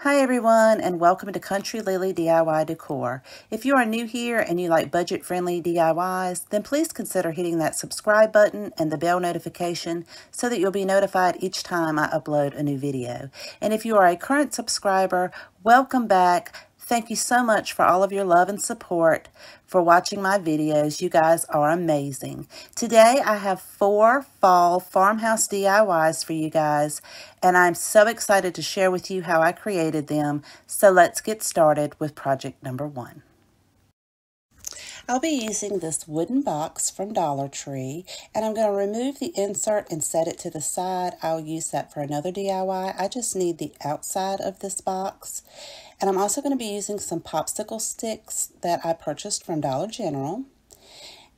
Hi everyone, and welcome to Country Lily DIY Decor. If you are new here and you like budget-friendly DIYs, then please consider hitting that subscribe button and the bell notification so that you'll be notified each time I upload a new video. And if you are a current subscriber, welcome back. Thank you so much for all of your love and support for watching my videos. You guys are amazing. Today I have 4 fall farmhouse DIYs for you guys, and I'm so excited to share with you how I created them. So let's get started with project number 1. I'll be using this wooden box from Dollar Tree, and I'm going to remove the insert and set it to the side. I'll use that for another DIY. I just need the outside of this box. And I'm also going to be using some popsicle sticks that I purchased from Dollar General.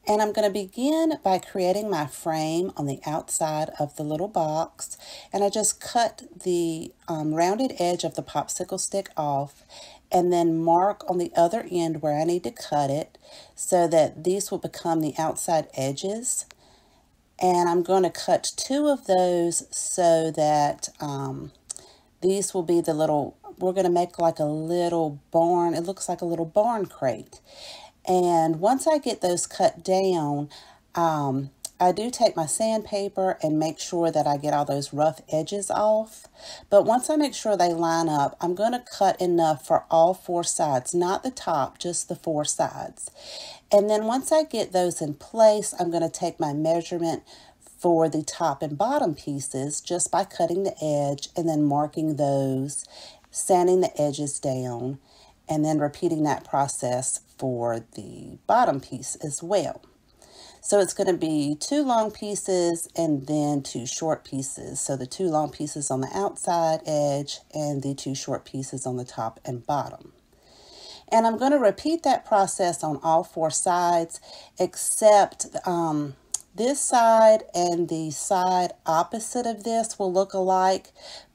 And I'm going to begin by creating my frame on the outside of the little box. And I just cut the rounded edge of the popsicle stick off and then mark on the other end where I need to cut it so that these will become the outside edges. And I'm going to cut 2 of those so that these will be the little, we're going to make like a little barn. It looks like a little barn crate. And once I get those cut down, I do take my sandpaper and make sure that I get all those rough edges off. But once I make sure they line up, I'm going to cut enough for all 4 sides, not the top, just the 4 sides. And then once I get those in place, I'm going to take my measurement for the top and bottom pieces just by cutting the edge and then marking those, sanding the edges down, and then repeating that process for the bottom piece as well. So it's going to be 2 long pieces and then 2 short pieces. So the 2 long pieces on the outside edge and the 2 short pieces on the top and bottom. And I'm going to repeat that process on all 4 sides except this side and the side opposite of this will look alike,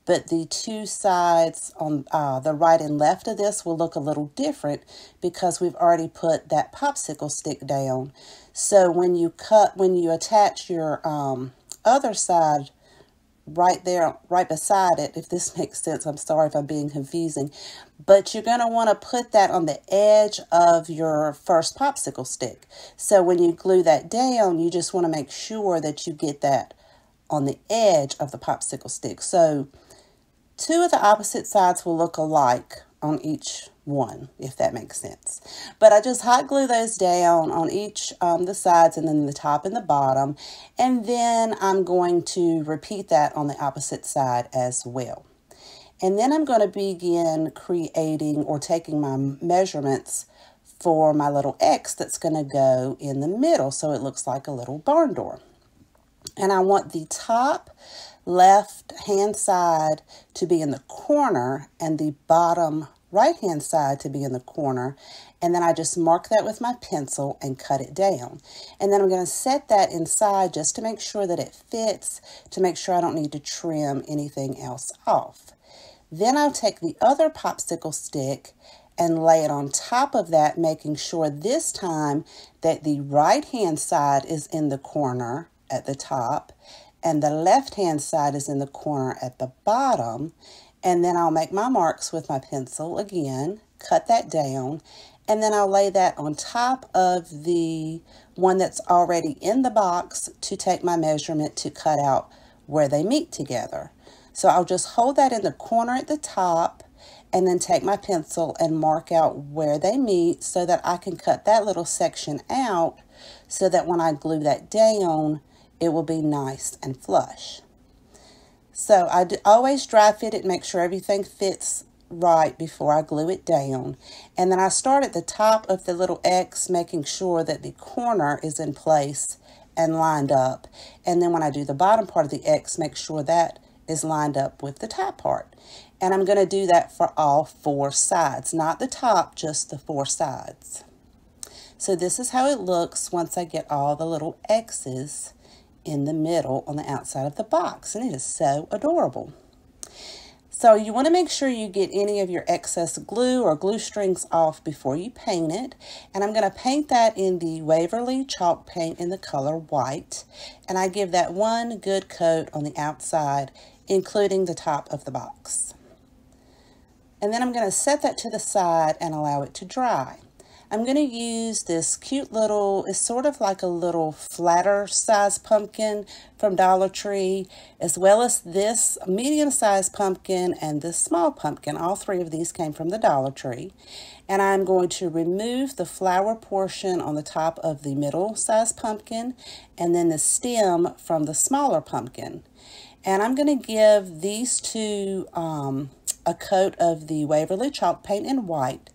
but the 2 sides on the right and left of this will look a little different because we've already put that popsicle stick down. So when you attach your other side right there, right beside it, if this makes sense, I'm sorry if I'm being confusing, but you're going to want to put that on the edge of your first popsicle stick. So when you glue that down, you just want to make sure that you get that on the edge of the popsicle stick. So 2 of the opposite sides will look alike on each one, if that makes sense. But I just hot glue those down on each the sides and then the top and the bottom. And then I'm going to repeat that on the opposite side as well. And then I'm going to begin creating or taking my measurements for my little X that's going to go in the middle so it looks like a little barn door. And I want the top left hand side to be in the corner and the bottom right hand side to be in the corner, and then I just mark that with my pencil and cut it down. And then I'm going to set that inside just to make sure that it fits, to make sure I don't need to trim anything else off. Then I'll take the other popsicle stick and lay it on top of that, making sure this time that the right hand side is in the corner at the top and the left hand side is in the corner at the bottom. And then I'll make my marks with my pencil again, cut that down, and then I'll lay that on top of the one that's already in the box to take my measurement to cut out where they meet together. So I'll just hold that in the corner at the top and then take my pencil and mark out where they meet so that I can cut that little section out so that when I glue that down, it will be nice and flush. So I always dry fit it, make sure everything fits right before I glue it down. And then I start at the top of the little X, making sure that the corner is in place and lined up. And then when I do the bottom part of the X, make sure that is lined up with the top part. And I'm going to do that for all 4 sides, not the top, just the 4 sides. So this is how it looks once I get all the little X's in the middle on the outside of the box, and it is so adorable. So you want to make sure you get any of your excess glue or glue strings off before you paint it. And I'm going to paint that in the Waverly chalk paint in the color white. And I give that one good coat on the outside, including the top of the box. And then I'm going to set that to the side and allow it to dry. I'm going to use this cute little, it's sort of like a little flatter size pumpkin from Dollar Tree, as well as this medium-sized pumpkin and this small pumpkin. All three of these came from the Dollar Tree. And I'm going to remove the flower portion on the top of the middle-sized pumpkin and then the stem from the smaller pumpkin. And I'm going to give these two a coat of the Waverly chalk paint in white.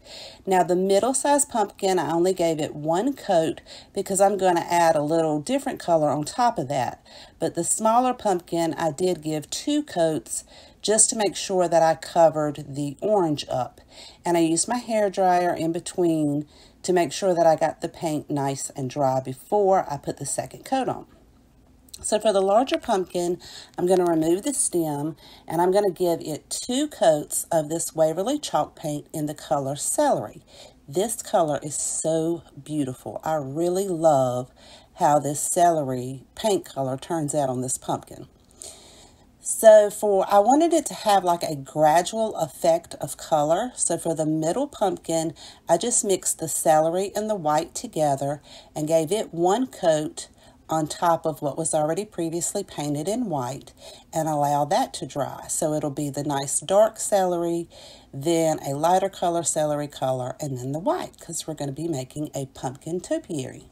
Now the middle-sized pumpkin, I only gave it one coat because I'm going to add a little different color on top of that. But the smaller pumpkin, I did give 2 coats just to make sure that I covered the orange up. And I used my hair dryer in between to make sure that I got the paint nice and dry before I put the second coat on. So for the larger pumpkin, I'm going to remove the stem and I'm going to give it 2 coats of this Waverly chalk paint in the color Celery. This color is so beautiful. I really love how this celery paint color turns out on this pumpkin. So I wanted it to have like a gradual effect of color. So for the middle pumpkin, I just mixed the celery and the white together and gave it 1 coat on top of what was already previously painted in white and allow that to dry. So it'll be the nice dark celery, then a lighter color celery color, and then the white, because we're going to be making a pumpkin topiary.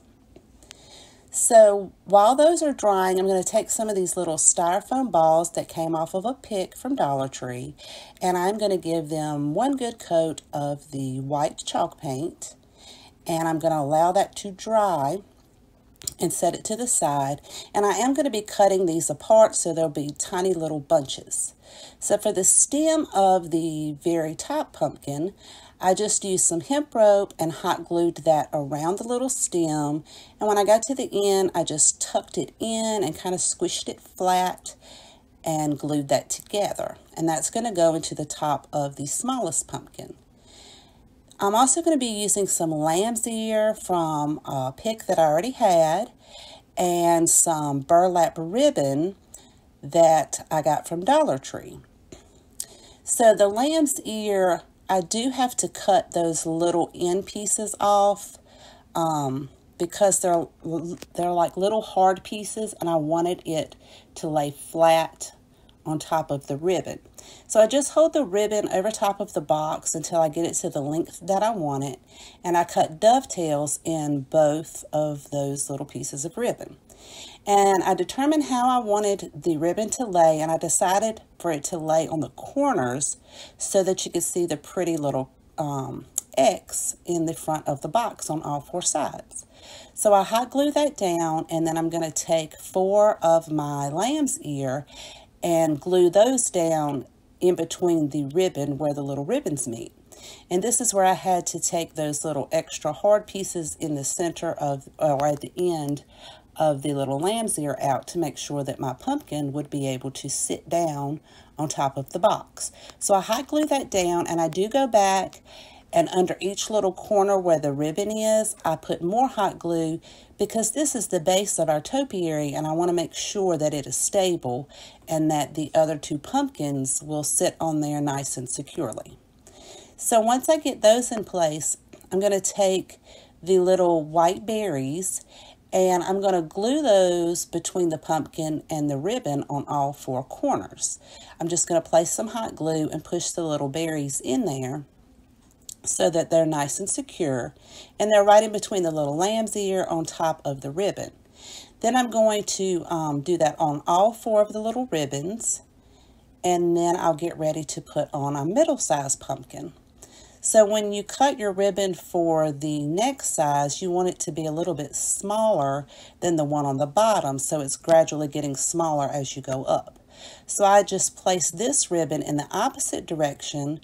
So while those are drying, I'm going to take some of these little styrofoam balls that came off of a pick from Dollar Tree, and I'm going to give them 1 good coat of the white chalk paint, and I'm going to allow that to dry and set it to the side. And I am going to be cutting these apart so there'll be tiny little bunches. So for the stem of the very top pumpkin, I just used some hemp rope and hot glued that around the little stem. And when I got to the end, I just tucked it in and kind of squished it flat and glued that together. And that's going to go into the top of the smallest pumpkin. I'm also going to be using some lamb's ear from a pick that I already had and some burlap ribbon that I got from Dollar Tree. So the lamb's ear, I do have to cut those little end pieces off because they're like little hard pieces and I wanted it to lay flat on top of the ribbon. So I just hold the ribbon over top of the box until I get it to the length that I want it, and I cut dovetails in both of those little pieces of ribbon. And I determined how I wanted the ribbon to lay, and I decided for it to lay on the corners so that you could see the pretty little X in the front of the box on all 4 sides. So I hot glue that down, and then I'm going to take 4 of my lamb's ear and glue those down in between the ribbon where the little ribbons meet. And this is where I had to take those little extra hard pieces in the center of, or at the end of the little lamb's ear out to make sure that my pumpkin would be able to sit down on top of the box. So I hot glue that down, and I do go back and under each little corner where the ribbon is, I put more hot glue because this is the base of our topiary and I want to make sure that it is stable and that the other 2 pumpkins will sit on there nice and securely. So once I get those in place, I'm going to take the little white berries and I'm going to glue those between the pumpkin and the ribbon on all 4 corners. I'm just going to place some hot glue and push the little berries in there so that they're nice and secure, and they're right in between the little lamb's ear on top of the ribbon. Then I'm going to do that on all 4 of the little ribbons, and then I'll get ready to put on a middle-sized pumpkin. So when you cut your ribbon for the next size, you want it to be a little bit smaller than the one on the bottom, so it's gradually getting smaller as you go up. So I just placed this ribbon in the opposite direction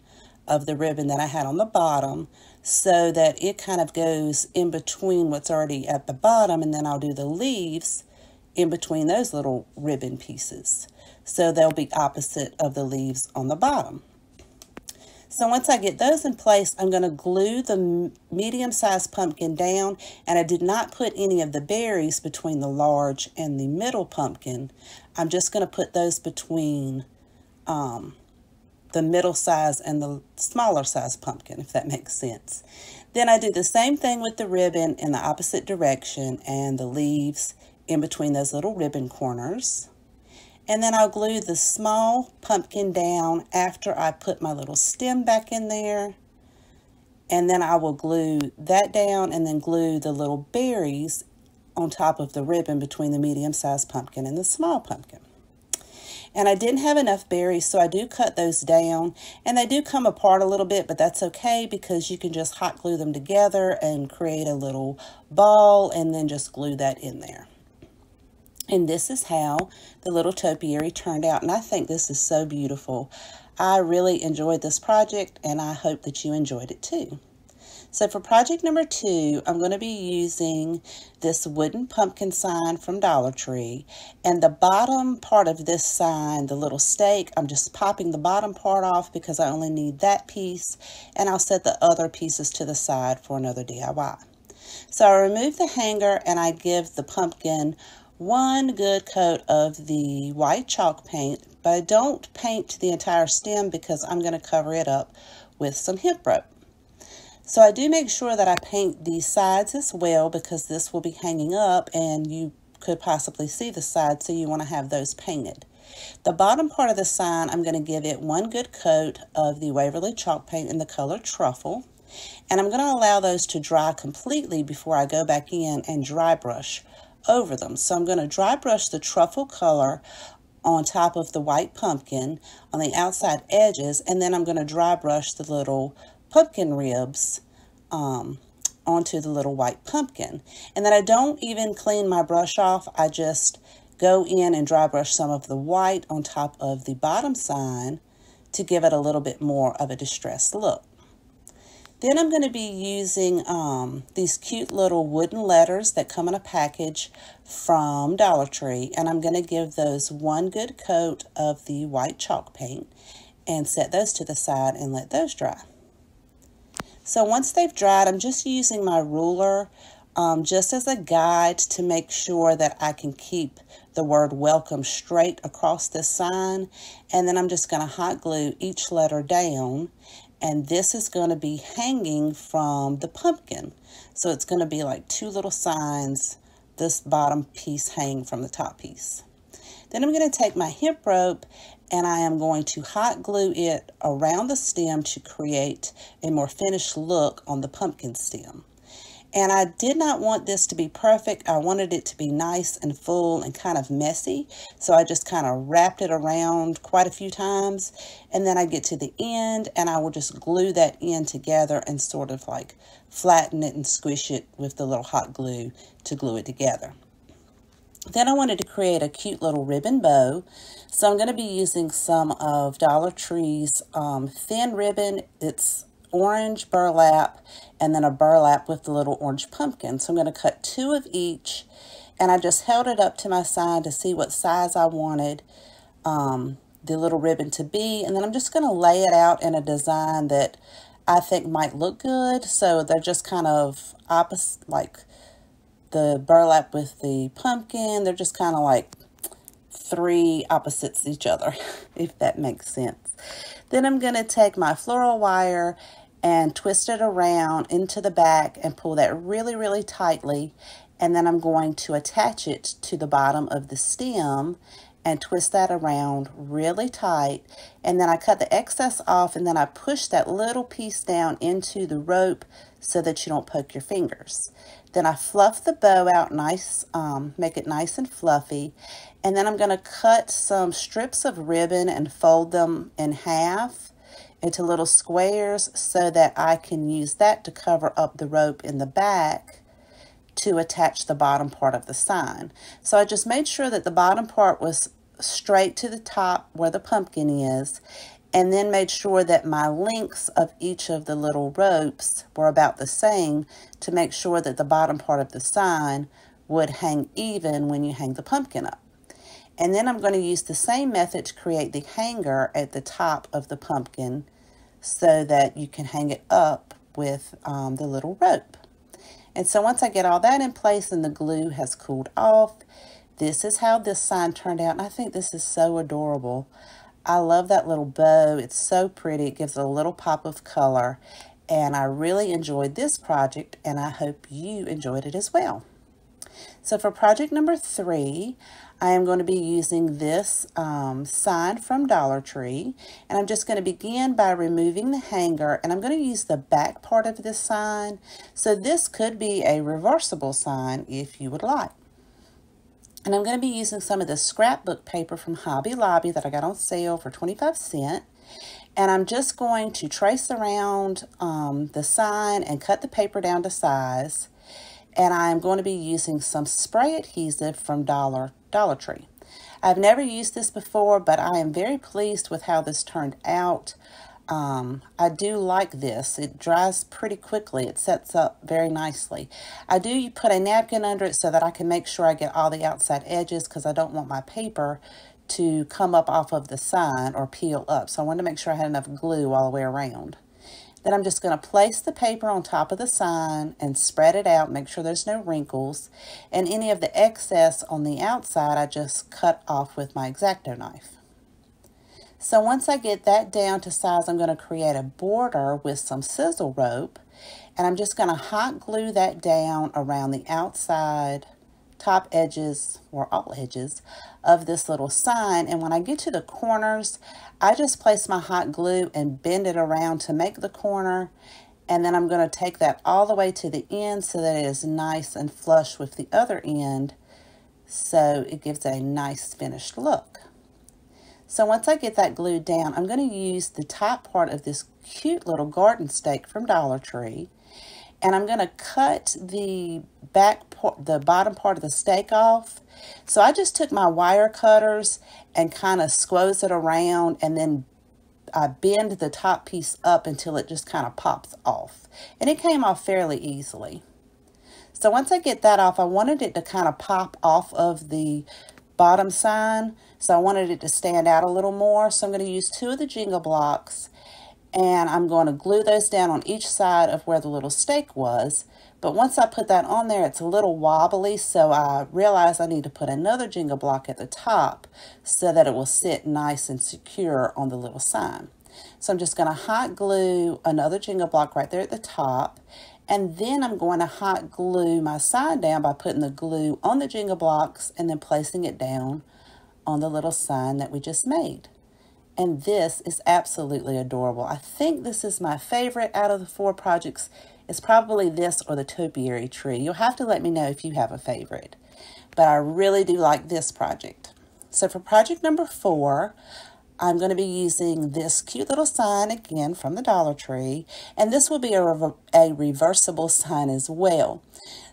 of the ribbon that I had on the bottom so that it kind of goes in between what's already at the bottom, and then I'll do the leaves in between those little ribbon pieces. So they'll be opposite of the leaves on the bottom. So once I get those in place, I'm going to glue the medium-sized pumpkin down, and I did not put any of the berries between the large and the middle pumpkin. I'm just going to put those between the middle size and the smaller size pumpkin, if that makes sense. Then I do the same thing with the ribbon in the opposite direction and the leaves in between those little ribbon corners. And then I'll glue the small pumpkin down after I put my little stem back in there. And then I will glue that down and then glue the little berries on top of the ribbon between the medium-sized pumpkin and the small pumpkin. And I didn't have enough berries, so I do cut those down. And they do come apart a little bit, but that's okay because you can just hot glue them together and create a little ball and then just glue that in there. And this is how the little topiary turned out. And I think this is so beautiful. I really enjoyed this project, and I hope that you enjoyed it too. So for project number 2, I'm going to be using this wooden pumpkin sign from Dollar Tree. And the bottom part of this sign, the little stake, I'm just popping the bottom part off because I only need that piece. And I'll set the other pieces to the side for another DIY. So I remove the hanger and I give the pumpkin one good coat of the white chalk paint. But I don't paint the entire stem because I'm going to cover it up with some hemp rope. So I do make sure that I paint the sides as well because this will be hanging up and you could possibly see the sides, so you want to have those painted. The bottom part of the sign, I'm going to give it one good coat of the Waverly chalk paint in the color Truffle. And I'm going to allow those to dry completely before I go back in and dry brush over them. So I'm going to dry brush the Truffle color on top of the white pumpkin on the outside edges, and then I'm going to dry brush the little pumpkin ribs onto the little white pumpkin. And then I don't even clean my brush off. I just go in and dry brush some of the white on top of the bottom sign to give it a little bit more of a distressed look. Then I'm going to be using these cute little wooden letters that come in a package from Dollar Tree, and I'm going to give those one good coat of the white chalk paint and set those to the side and let those dry. So once they've dried, I'm just using my ruler just as a guide to make sure that I can keep the word welcome straight across this sign. And then I'm just going to hot glue each letter down. And this is going to be hanging from the pumpkin. So it's going to be like two little signs, this bottom piece hanging from the top piece. Then I'm going to take my hemp rope and I am going to hot glue it around the stem to create a more finished look on the pumpkin stem. And I did not want this to be perfect. I wanted it to be nice and full and kind of messy. So I just kind of wrapped it around quite a few times. And then I get to the end and I will just glue that end together and sort of like flatten it and squish it with the little hot glue to glue it together. Then I wanted to create a cute little ribbon bow. So I'm going to be using some of Dollar Tree's thin ribbon. It's orange burlap and then a burlap with the little orange pumpkin. So I'm going to cut 2 of each, and I just held it up to my side to see what size I wanted the little ribbon to be. And then I'm just going to lay it out in a design that I think might look good. So they're just kind of opposite, like the burlap with the pumpkin. They're just kind of like 3 opposites each other, if that makes sense. Then I'm going to take my floral wire and twist it around into the back and pull that really, really tightly. And then I'm going to attach it to the bottom of the stem and twist that around really tight. And then I cut the excess off, and then I push that little piece down into the rope so that you don't poke your fingers. Then I fluff the bow out nice, make it nice and fluffy. And then I'm going to cut some strips of ribbon and fold them in half into little squares so that I can use that to cover up the rope in the back to attach the bottom part of the sign. So I just made sure that the bottom part was straight to the top where the pumpkin is, and then made sure that my lengths of each of the little ropes were about the same to make sure that the bottom part of the sign would hang even when you hang the pumpkin up. And then I'm going to use the same method to create the hanger at the top of the pumpkin so that you can hang it up with the little rope. And so once I get all that in place and the glue has cooled off, this is how this sign turned out. And I think this is so adorable. I love that little bow. It's so pretty. It gives a little pop of color. And I really enjoyed this project, and I hope you enjoyed it as well. So for project number 3, I am going to be using this sign from Dollar Tree, and I'm just going to begin by removing the hanger, and I'm going to use the back part of this sign. So this could be a reversible sign if you would like. And I'm going to be using some of the scrapbook paper from Hobby Lobby that I got on sale for 25 cents. And I'm just going to trace around the sign and cut the paper down to size. And I'm going to be using some spray adhesive from Dollar Tree. I've never used this before, but I am very pleased with how this turned out. I do like this. It dries pretty quickly. It sets up very nicely. I do put a napkin under it so that I can make sure I get all the outside edges, because I don't want my paper to come up off of the sign or peel up. So I wanted to make sure I had enough glue all the way around. Then I'm just going to place the paper on top of the sign and spread it out, make sure there's no wrinkles. And any of the excess on the outside, I just cut off with my X-Acto knife. So once I get that down to size, I'm going to create a border with some sizzle rope. And I'm just going to hot glue that down around the outside top edges, or all edges, of this little sign. And when I get to the corners, I just place my hot glue and bend it around to make the corner. And then I'm going to take that all the way to the end so that it is nice and flush with the other end, so it gives a nice finished look. So once I get that glued down, I'm going to use the top part of this cute little garden stake from Dollar Tree, and I'm going to cut the bottom part of the stake off. So I just took my wire cutters and kind of squoze it around, and then I bend the top piece up until it just kind of pops off. And it came off fairly easily. So once I get that off, I wanted it to kind of pop off of the bottom sign, so I wanted it to stand out a little more. So I'm going to use 2 of the Jenga blocks, and I'm going to glue those down on each side of where the little stake was. But once I put that on there, it's a little wobbly, so I realized I need to put another Jenga block at the top so that it will sit nice and secure on the little sign. So I'm just going to hot glue another Jenga block right there at the top, and then I'm going to hot glue my sign down by putting the glue on the Jenga blocks and then placing it down on the little sign that we just made. And this is absolutely adorable. I think this is my favorite out of the 4 projects. It's probably this or the topiary tree. You'll have to let me know if you have a favorite. But I really do like this project. So for project number 4, I'm going to be using this cute little sign again from the Dollar Tree, and this will be a reversible sign as well.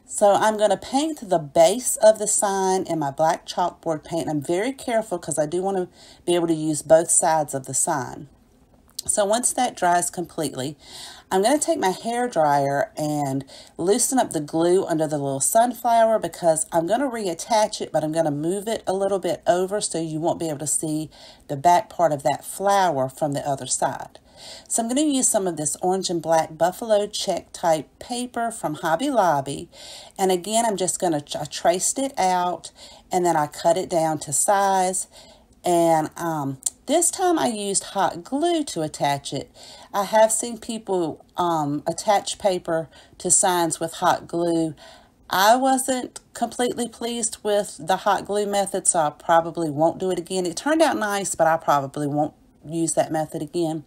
So I'm going to paint the base of the sign in my black chalkboard paint. I'm very careful because I do want to be able to use both sides of the sign. So once that dries completely, I'm going to take my hair dryer and loosen up the glue under the little sunflower, because I'm going to reattach it, but I'm going to move it a little bit over so you won't be able to see the back part of that flower from the other side. So I'm going to use some of this orange and black buffalo check type paper from Hobby Lobby. And again, I'm just going to, I traced it out and then I cut it down to size. And this time I used hot glue to attach it. I have seen people attach paper to signs with hot glue. I wasn't completely pleased with the hot glue method, so I probably won't do it again. It turned out nice, but I probably won't use that method again.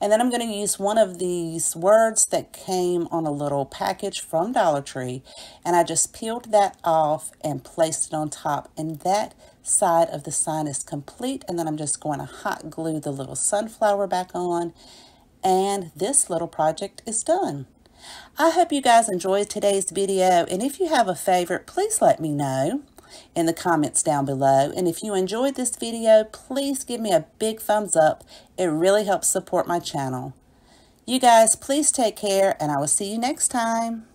And then I'm going to use one of these words that came on a little package from Dollar Tree, and I just peeled that off and placed it on top, and that side of the sign is complete. And then I'm just going to hot glue the little sunflower back on, and this little project is done. I hope you guys enjoyed today's video, and if you have a favorite, please let me know in the comments down below. And if you enjoyed this video, please give me a big thumbs up. It really helps support my channel. You guys, please take care, and I will see you next time.